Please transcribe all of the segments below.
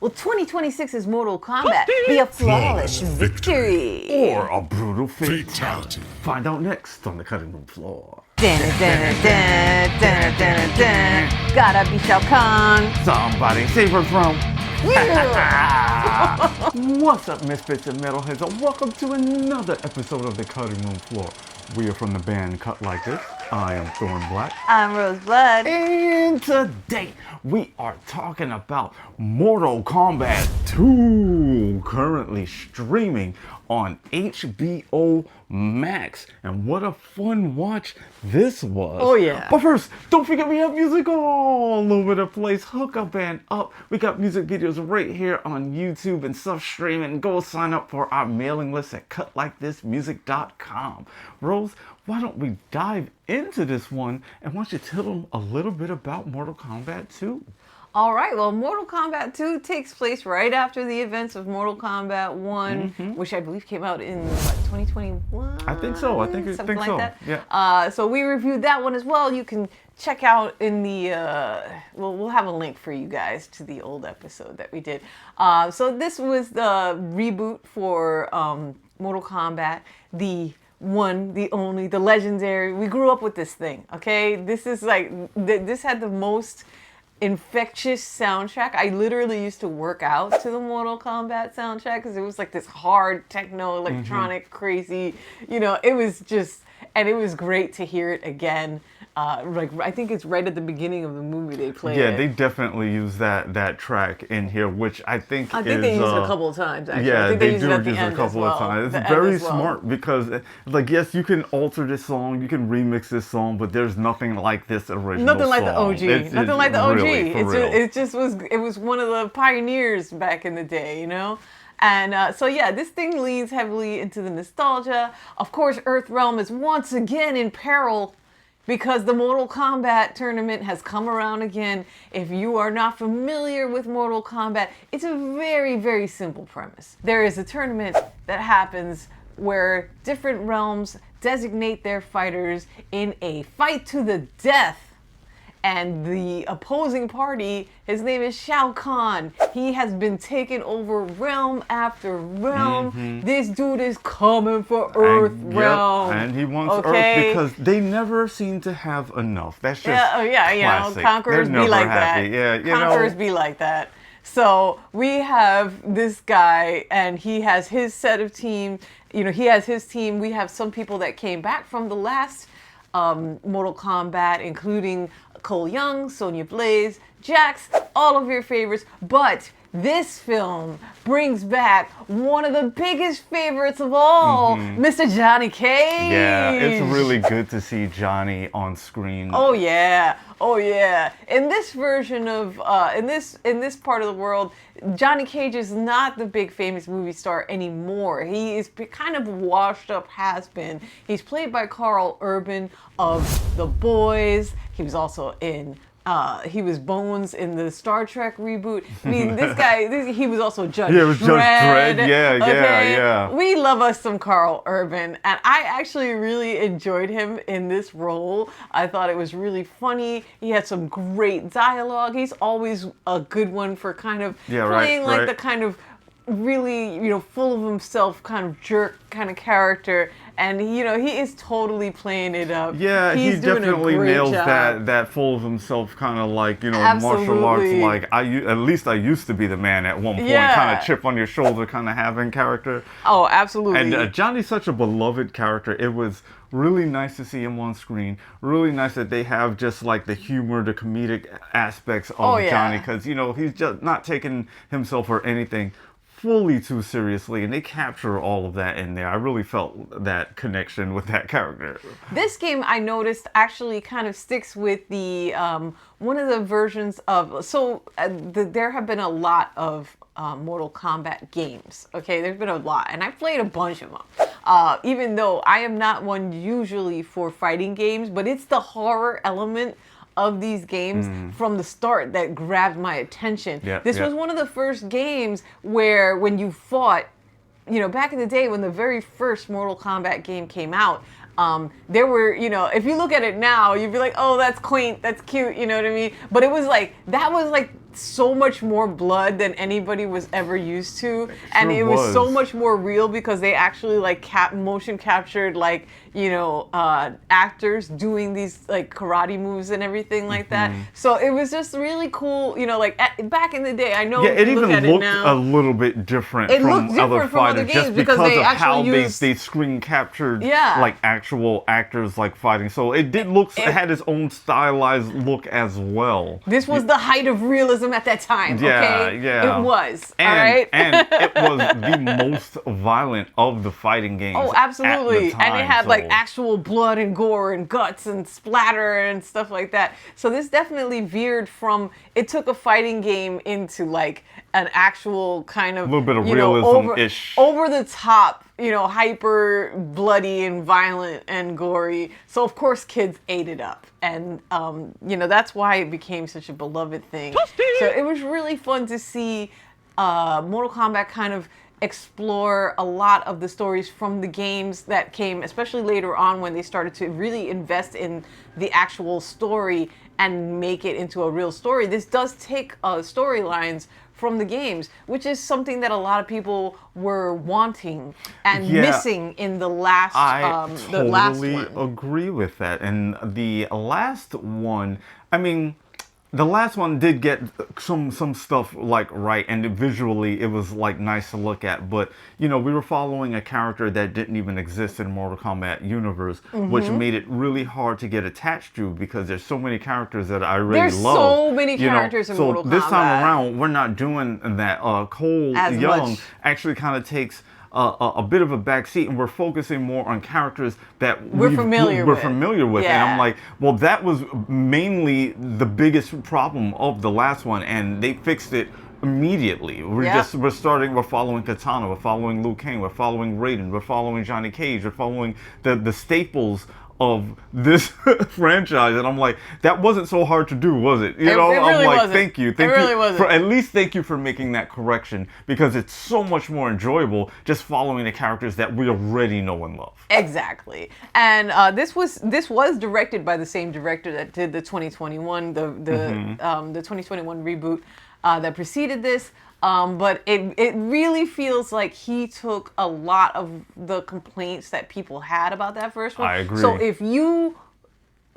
Will 2026's Mortal Kombat be a flawless victory? Or a brutal fatality? Find out next on the cutting room floor. Gotta be Shao Kahn. Somebody save her from. Yeah. What's up, misfits and metalheads, and welcome to another episode of the cutting room floor. We are from the band Cut Like This. I am Thorn Black. I'm Roseblood. And today we are talking about Mortal Kombat 2, currently streaming on HBO Max. And what a fun watch this was. Oh yeah. But first, don't forget we have music all over the place. Hook up and up. We got music videos right here on YouTube and stuff streaming. Go sign up for our mailing list at cutlikethismusic.com. Rose, why don't we dive into this one, and why don't you tell them a little bit about Mortal Kombat 2? All right, well, Mortal Kombat 2 takes place right after the events of Mortal Kombat 1, which I believe came out in, 2021? I think so. I think Something like so. that. Yeah. So we reviewed that one as well. You can check out in the, we'll have a link for you guys to the old episode that we did. So this was the reboot for Mortal Kombat, the one, the only, the legendary. We grew up with this thing, okay? This is like, this had the most infectious soundtrack. I literally used to work out to the Mortal Kombat soundtrack because it was like this hard techno, electronic, crazy, it was just, and it was great to hear it again. I think it's right at the beginning of the movie they played Yeah, it. they definitely use that track in here, which I think they used it a couple of times, actually. Yeah, I think they use do it at the use it end a couple as of well. times. The It's end very as well. smart because, yes, you can alter this song, you can remix this song, but there's nothing like this original Nothing like the song. OG. Nothing like the OG. Really, for real. It was one of the pioneers back in the day, And so yeah, this thing leans heavily into the nostalgia. Of course, Earthrealm is once again in peril because the Mortal Kombat tournament has come around again. If you are not familiar with Mortal Kombat, it's a very, very simple premise. There is a tournament that happens where different realms designate their fighters in a fight to the death. And the opposing party, his name is Shao Kahn. He has been taking over realm after realm. This dude is coming for Earthrealm. And he wants Earth because they never seem to have enough. That's just classic. Conquerors They're be like never happy. that. Yeah, Conquerors be like that. So we have this guy, and he has his set of team. He has his team. We have some people that came back from the last Mortal Kombat, including Cole Young, Sonya Blaze, Jax, all of your favorites. But this film brings back one of the biggest favorites of all, Mr. Johnny Cage. Yeah, it's really good to see Johnny on screen. Oh yeah. In this version of in this part of the world, Johnny Cage is not the big famous movie star anymore. He is kind of washed up, has been. He's played by Karl Urban of The Boys. He was also in he was Bones in the Star Trek reboot. I mean, this guy, he was also Judge Dredd. Yeah, it was Judge Dredd. Yeah. We love us some Karl Urban, and I actually really enjoyed him in this role. I thought it was really funny. He had some great dialogue. He's always a good one for kind of playing the kind of really, full of himself kind of jerk kind of character. And, he is totally playing it up. Yeah, he definitely nails that full of himself kind of martial arts. Like, at least I used to be the man at one point. Kind of chip on your shoulder kind of having character. Oh, absolutely. And Johnny's such a beloved character. It was really nice to see him on screen. Really nice that they have just like the humor, the comedic aspects of Johnny. Because, he's just not taking himself or anything fully too seriously, and they capture all of that in there. I really felt that connection with that character. This game, I noticed, actually kind of sticks with the one of the versions of there have been a lot of Mortal Kombat games. Okay, there's been a lot, and I've played a bunch of them. Even though I am not one usually for fighting games, but it's the horror element of these games from the start that grabbed my attention. This was one of the first games where when you fought, back in the day when the very first Mortal Kombat game came out, there were, if you look at it now, you'd be like, oh, that's quaint, that's cute, you know what I mean? But it was like, that was like so much more blood than anybody was ever used to, and it was so much more real because they actually like motion captured like actors doing these like karate moves and everything like that. So it was just really cool, like back in the day. I know it even looked a little bit different from other fighters just because of how they screen captured like actual actors like fighting. So it did look, it had its own stylized look as well. This was the height of realism at that time. Okay? It was. All right. And it was the most violent of the fighting games. Oh, absolutely. Time, and it had like actual blood and gore and guts and splatter and stuff like that. So this definitely veered from, it took a fighting game into like an actual kind of a little bit of realism-ish. Over the top, hyper bloody and violent and gory. So of course kids ate it up. And that's why it became such a beloved thing. So it was really fun to see Mortal Kombat kind of explore a lot of the stories from the games that came, especially later on when they started to really invest in the actual story and make it into a real story. This does take storylines from the games, which is something that a lot of people were wanting and missing in the last the last one. I totally agree with that. And the last one, I mean, the last one did get some stuff like right, and visually it was like nice to look at, but we were following a character that didn't even exist in Mortal Kombat universe, which made it really hard to get attached to because there's so many characters that I really love. There's so many characters in Mortal Kombat. So this time around, we're not doing that. Cole Young actually kind of takes a bit of a backseat, and we're focusing more on characters that we're familiar with. Yeah. And I'm like, well, that was mainly the biggest problem of the last one, and they fixed it immediately. We're following Katana, we're following Liu Kang, we're following Raiden, we're following Johnny Cage, we're following the staples of this franchise, and I'm like, that wasn't so hard to do, was it? It really I'm like, wasn't. thank you thank you for making that correction, because it's so much more enjoyable just following the characters that we already know and love. Exactly. And this was directed by the same director that did the 2021 the 2021 reboot that preceded this. But it really feels like he took a lot of the complaints that people had about that first one. I agree. So if you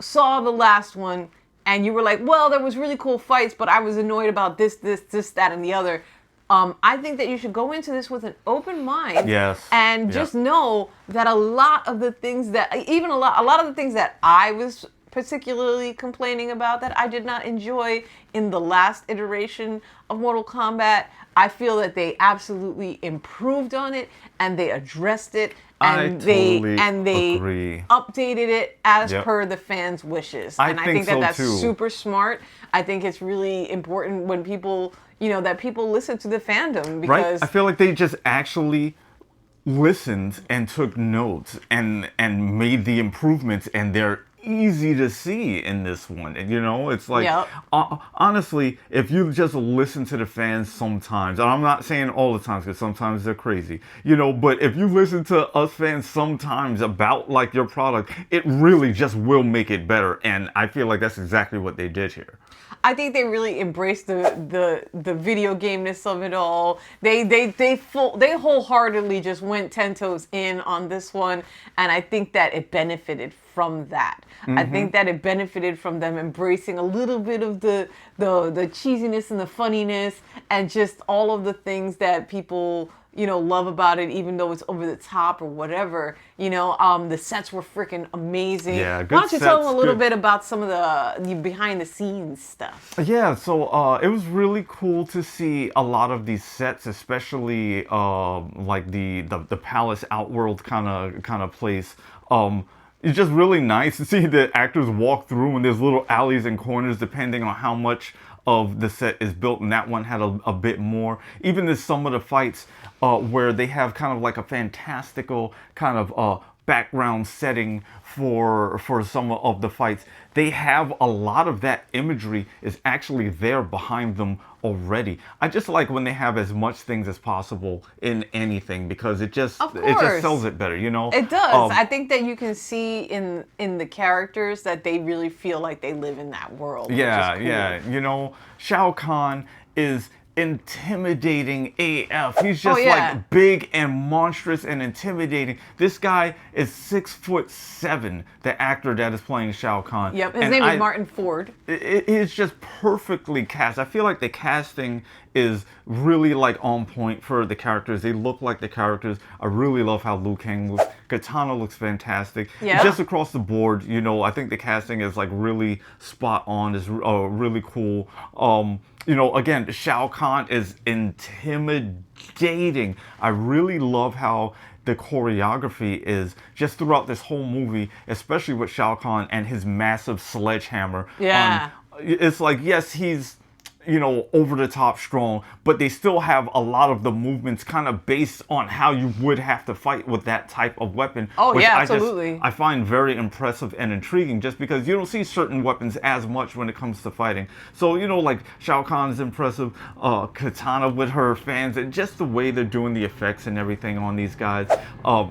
saw the last one and you were like, well, there was really cool fights, but I was annoyed about this, that, and the other, I think that you should go into this with an open mind. Yes. And just know that a lot of the things that, even a lot of the things that I was particularly complaining about that I did not enjoy in the last iteration of Mortal Kombat, I feel that they absolutely improved on it and they addressed it and they agree. updated it as per the fans' wishes. And I think that that's super smart. I think it's really important when people, that people listen to the fandom, because I feel like they just actually listened and took notes and made the improvements, and they're easy to see in this one. And it's like, honestly, if you just listen to the fans sometimes, and I'm not saying all the times because sometimes they're crazy, but if you listen to us fans sometimes about like your product, it really just will make it better. And I feel like that's exactly what they did here. I think they really embraced the video game-ness of it all. They wholeheartedly just went 10 toes in on this one, and I think that it benefited from that. I think that it benefited from them embracing a little bit of the cheesiness and the funniness and just all of the things that people love about it, even though it's over the top or whatever. The sets were freaking amazing. Yeah, good. Why don't you tell them a little bit about some of the behind the scenes stuff? Yeah, so it was really cool to see a lot of these sets, especially like the Palace Outworld kind of place. It's just really nice to see the actors walk through, and there's little alleys and corners depending on how much of the set is built, and that one had a bit more. Even there's some of the fights where they have kind of like a fantastical kind of background setting for some of the fights. They have a lot of that imagery is actually there behind them already. I just like when they have as much things as possible in anything because it just sells it better, you know. It does. I think that you can see in the characters that they really feel like they live in that world. Yeah, which is cool. yeah. You know, Shao Kahn is intimidating AF. He's just like big and monstrous and intimidating. This guy is 6'7", the actor that is playing Shao Kahn. Yep, his name is Martin Ford. It is just perfectly cast. I feel like the casting is really like on point for the characters. They look like the characters. I really love how Liu Kang looks. Katana looks fantastic. Yeah. Just across the board, you know, I think the casting is like really spot on. Is really cool. You know, again, Shao Kahn is intimidating. I really love how the choreography is just throughout this whole movie, especially with Shao Kahn and his massive sledgehammer. Yeah. It's like, yes, he's, you know, over the top strong, but they still have a lot of the movements kind of based on how you would have to fight with that type of weapon. Oh, which yeah, absolutely. I find very impressive and intriguing just because you don't see certain weapons as much when it comes to fighting. So, you know, like Shao Kahn is impressive, Katana with her fans, and just the way they're doing the effects and everything on these guys.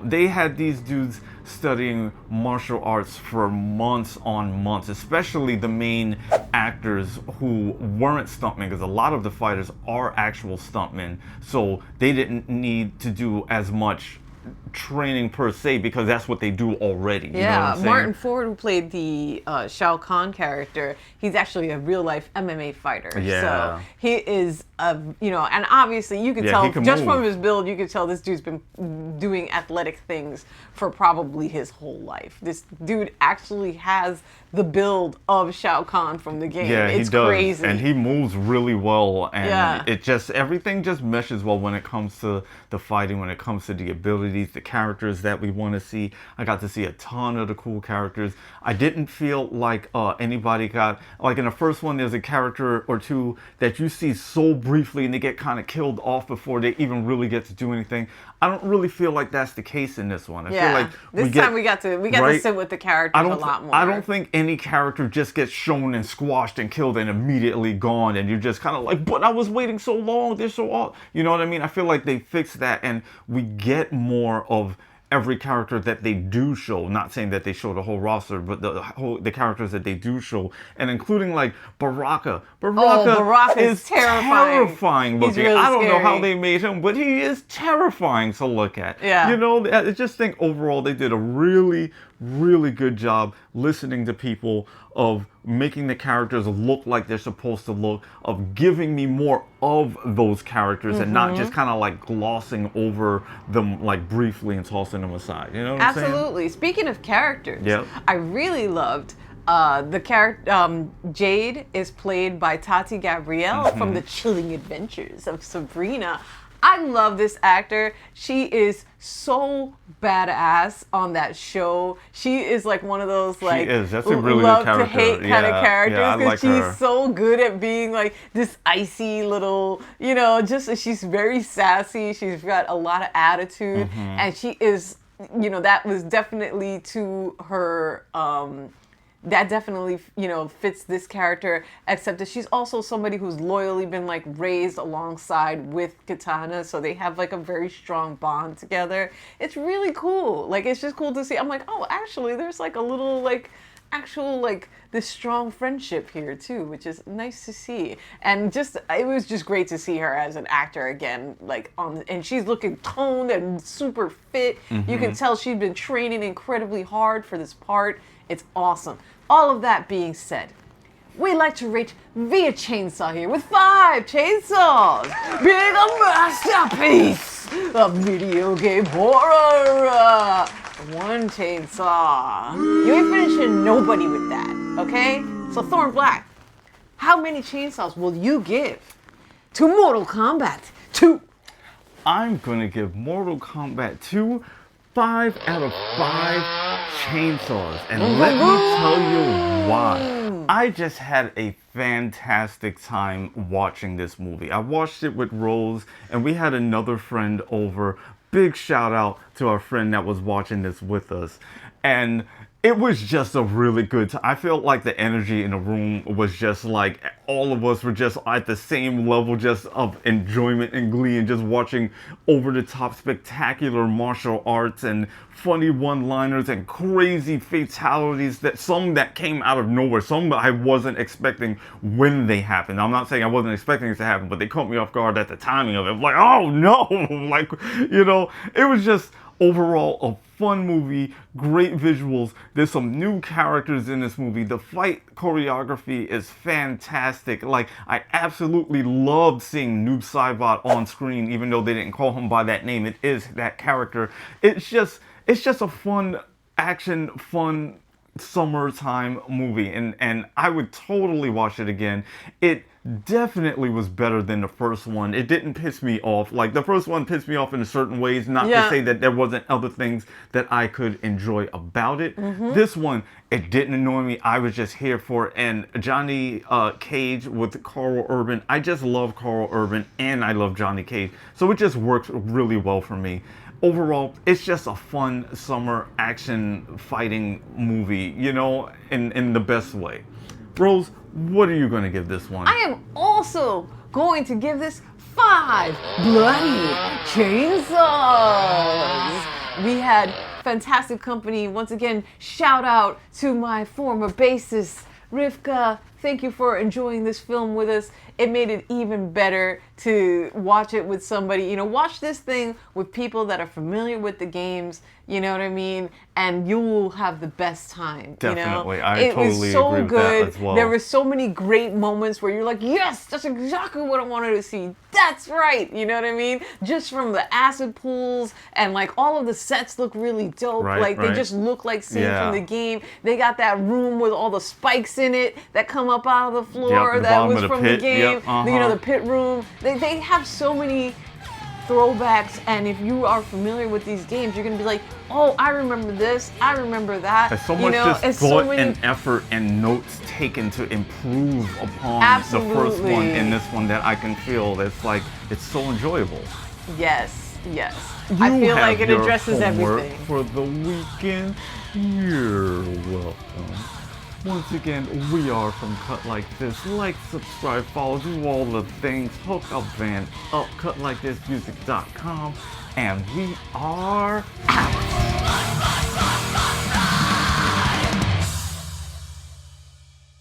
They had these dudes studying martial arts for months on months, especially the main actors who weren't stuntmen, because a lot of the fighters are actual stuntmen, so they didn't need to do as much training per se because that's what they do already. You know what I'm saying? Martin Ford, who played the Shao Kahn character, he's actually a real life MMA fighter. Yeah. So he is you know, and obviously you can tell just from his build, you can tell this dude's been doing athletic things for probably his whole life. This dude actually has the build of Shao Kahn from the game. Yeah, it's he does. crazy. And he moves really well, and it just, everything just meshes well when it comes to the fighting, when it comes to the abilities, the characters that we want to see. I got to see a ton of the cool characters. I didn't feel like anybody got, like in the first one, there's a character or two that you see so briefly and they get kind of killed off before they even really get to do anything. I don't really feel like that's the case in this one. I feel like this time we got to sit with the characters a lot more. I don't think any character just gets shown and squashed and killed and immediately gone, and you're just kind of like, but I was waiting so long. They're so off. You know what I mean? I feel like they fixed that, and we get more of every character that they do show. Not saying that they show the whole roster, but the characters that they do show, and including like Baraka. Baraka is terrifying looking. Really I don't know how scary. they made him, but he is terrifying to look at. Yeah. You know, I just think overall they did a really, really good job listening to people, of making the characters look like they're supposed to look, of giving me more of those characters and not just kind of like glossing over them like briefly and tossing them aside. You know what I'm saying? Absolutely. Speaking of characters, Yep. I really loved the character. Jade is played by Tati Gabrielle from The Chilling Adventures of Sabrina. I love this actor. She is so badass on that show. She is like one of those like she is. That's a really love good to character. hate kind of characters, I like she's her. so good at being like this icy little, you know, just she's very sassy. She's got a lot of attitude, and she is, you know, that was definitely to her. That definitely, you know, fits this character, except that she's also somebody who's loyally been like raised alongside with Katana, so they have like a very strong bond together. It's really cool. Like, it's just cool to see. I'm like, oh, actually, there's like a little like actual like this strong friendship here too, which is nice to see. And just, it was just great to see her as an actor again, like and she's looking toned and super fit. You can tell she'd been training incredibly hard for this part. It's awesome. All of that being said, we like to rate via chainsaw here with 5 chainsaws, being a masterpiece of video game horror. 1 chainsaw. You ain't finishing nobody with that, okay? So Thorn Black, how many chainsaws will you give to Mortal Kombat 2? I'm gonna give Mortal Kombat 2 5 out of 5 chainsaws, and let me tell you why. I just had a fantastic time watching this movie. I watched it with Rose, and we had another friend over, big shout out to our friend that was watching this with us. And it was just a really good time. I felt like the energy in the room was just like all of us were just at the same level just of enjoyment and glee and just watching over the top spectacular martial arts and funny one-liners and crazy fatalities, that some that came out of nowhere, some I wasn't expecting when they happened. I'm not saying I wasn't expecting it to happen, but they caught me off guard at the timing of it. I'm like, oh no, like, you know, it was just overall a fun movie, great visuals. There's some new characters in this movie. The fight choreography is fantastic. Like, I absolutely loved seeing Noob Saibot on screen, even though they didn't call him by that name. It is that character. It's just a fun action, fun summertime movie, and I would totally watch it again. It definitely was better than the first one. It didn't piss me off. Like, the first one pissed me off in certain ways, not to say that there wasn't other things that I could enjoy about it. This one, it didn't annoy me. I was just here for it. And Johnny Cage with Karl Urban, I just love Karl Urban and I love Johnny Cage, so it just works really well for me. Overall, it's just a fun summer action fighting movie, you know, in the best way. Rose, what are you going to give this one? I am also going to give this 5 bloody chainsaws. We had fantastic company. Once again, shout out to my former bassist, Rivka. Thank you for enjoying this film with us. It made it even better to watch it with somebody. You know, watch this thing with people that are familiar with the games, you know what I mean? And you will have the best time. Definitely. You know? I totally agree with that as well. There were so many great moments where you're like, yes, that's exactly what I wanted to see. That's right. You know what I mean? Just from the acid pools and like all of the sets look really dope. They just look like scenes from the game. They got that room with all the spikes in it that come up out of the floor that was from the game. You know, the pit room. They have so many throwbacks, and if you are familiar with these games, you're gonna be like, oh, I remember this, I remember that. There's so much just thought and effort and notes taken to improve upon the first one in this one that I can feel that's like, it's so enjoyable. Yes. I feel like it addresses everything. For the weekend, you're welcome. Once again, we are from Cut Like This. Like, subscribe, follow, do all the things. Hook up, van up, cutlikethismusic.com. And we are out.